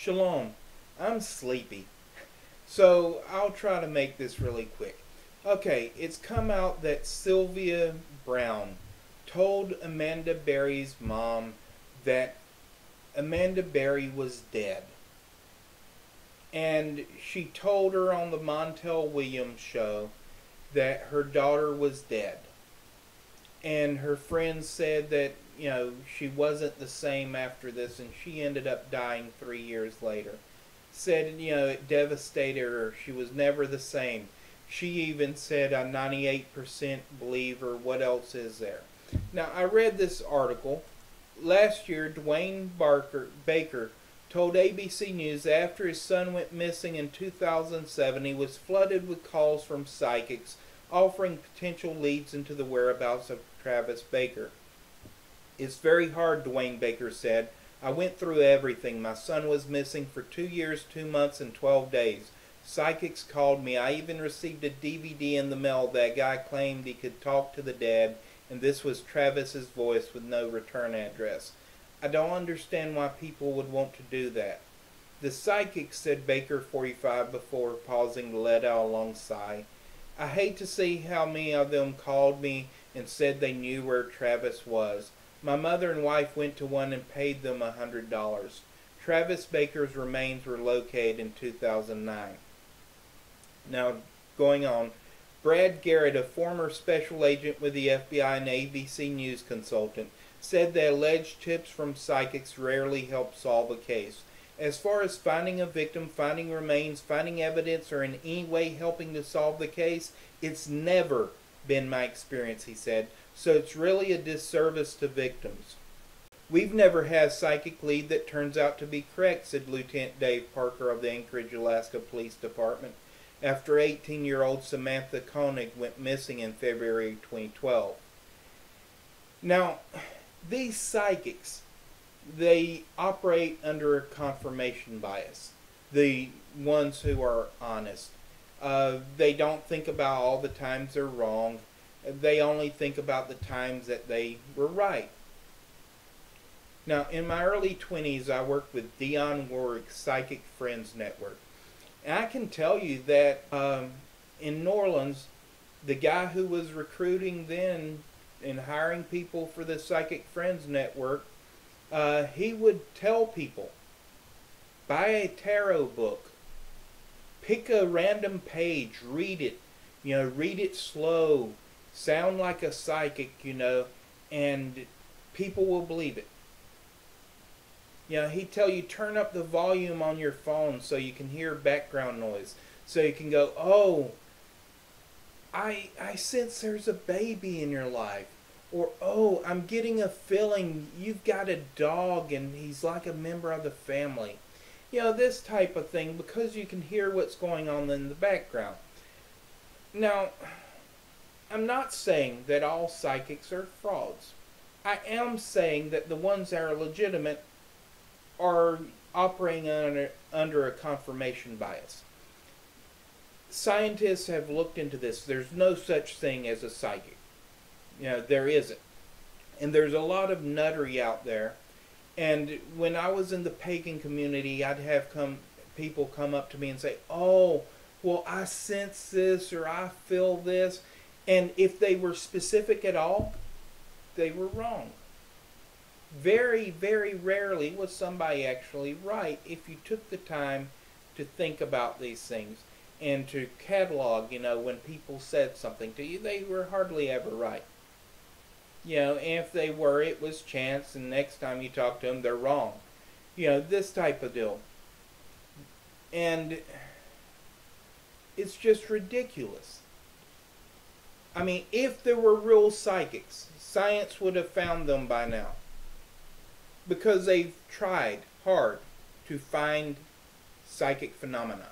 Shalom. I'm sleepy, so I'll try to make this really quick. Okay, it's come out that Sylvia Browne told Amanda Berry's mom that Amanda Berry was dead. And she told her on the Montel Williams show that her daughter was dead. And her friends said that, she wasn't the same after this, and she ended up dying 3 years later. Said, it devastated her. She was never the same. She even said, I 98% believe her. What else is there? Now, I read this article. Last year, Dwayne Baker told ABC News after his son went missing in 2007, he was flooded with calls from psychics offering potential leads into the whereabouts of Travis Baker. It's very hard, Dwayne Baker said. I went through everything. My son was missing for 2 years, 2 months, and 12 days. Psychics called me. I even received a DVD in the mail. That guy claimed he could talk to the dead, and this was Travis's voice with no return address. I don't understand why people would want to do that. The psychic, said Baker, 45, before pausing to let out a long sigh. I hate to see how many of them called me and said they knew where Travis was. My mother and wife went to one and paid them $100. Travis Baker's remains were located in 2009. Now, going on, Brad Garrett, a former special agent with the FBI and ABC News consultant, said that alleged tips from psychics rarely help solve a case. As far as finding a victim, finding remains, finding evidence, or in any way helping to solve the case, it's never been my experience, he said, so it's really a disservice to victims. We've never had a psychic lead that turns out to be correct, said Lieutenant Dave Parker of the Anchorage, Alaska Police Department, after 18-year-old Samantha Koenig went missing in February 2012. Now, these psychics, they operate under a confirmation bias. The ones who are honest. They don't think about all the times they're wrong. They only think about the times that they were right. Now, in my early 20s, I worked with Dionne Warwick's Psychic Friends Network. And I can tell you that in New Orleans, the guy who was recruiting then and hiring people for the Psychic Friends Network, he would tell people, buy a tarot book, pick a random page, read it, read it slow, sound like a psychic, and people will believe it. He'd tell you, turn up the volume on your phone so you can hear background noise, so you can go, oh, I sense there's a baby in your life. Or, oh, I'm getting a feeling you've got a dog and he's like a member of the family. This type of thing, because you can hear what's going on in the background. Now, I'm not saying that all psychics are frauds. I am saying that the ones that are legitimate are operating under a confirmation bias. Scientists have looked into this. There's no such thing as a psychic. There isn't. And there's a lot of nuttery out there. And when I was in the pagan community, I'd have people come up to me and say, oh, well, I sense this or I feel this. And if they were specific at all, they were wrong. Very, very rarely was somebody actually right if you took the time to think about these things and to catalog, when people said something to you, they were hardly ever right. And if they were, it was chance, and next time you talk to them, they're wrong. This type of deal. And it's just ridiculous. I mean, if there were real psychics, science would have found them by now. Because they've tried hard to find psychic phenomena.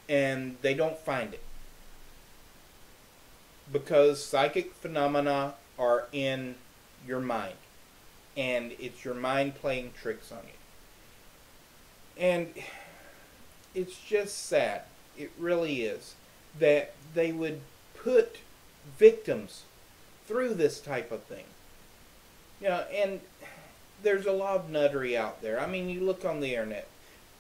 And they don't find it. Because psychic phenomena are in your mind. And it's your mind playing tricks on you. And it's just sad. It really is. That they would put victims through this type of thing. And there's a lot of nuttery out there. I mean, you look on the internet,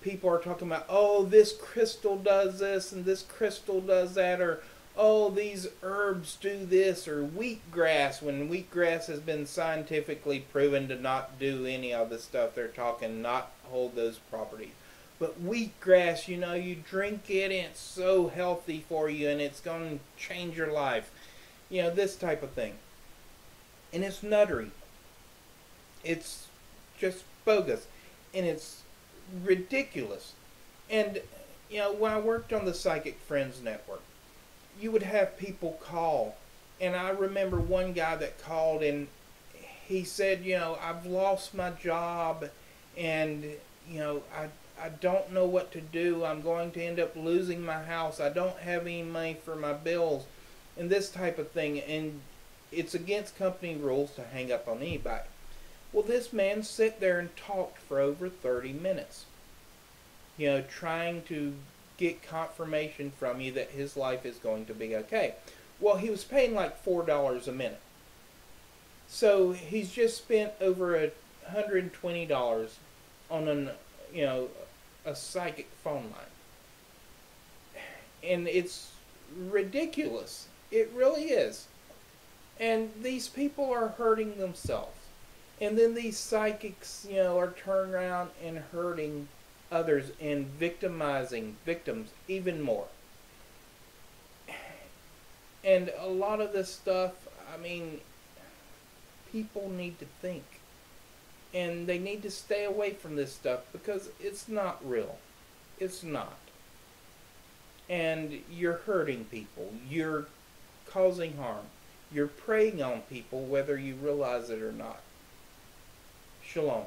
people are talking about, oh, this crystal does this and this crystal does that, or oh, these herbs do this, or wheatgrass, when wheatgrass has been scientifically proven to not do any of the stuff they're talking, not hold those properties. But wheatgrass, you know, you drink it and it's so healthy for you and it's going to change your life. You know, this type of thing. And it's nuttery. It's just bogus. And it's ridiculous. And, you know, when I worked on the Psychic Friends Network, you would have people call. And I remember one guy that called and he said, you know, I've lost my job and, you know, I don't know what to do. I'm going to end up losing my house. I don't have any money for my bills and this type of thing. And it's against company rules to hang up on anybody. Well, this man sat there and talked for over 30 minutes, you know, trying to get confirmation from you that his life is going to be okay. Well, he was paying like $4 a minute. So he's just spent over $120 on an, you know, a psychic phone line. And it's ridiculous. It really is. And these people are hurting themselves. And then these psychics, you know, are turning around and hurting others and victimizing victims even more. And a lot of this stuff, I mean, people need to think. And they need to stay away from this stuff because it's not real. It's not. And you're hurting people. You're causing harm. You're preying on people whether you realize it or not. Shalom.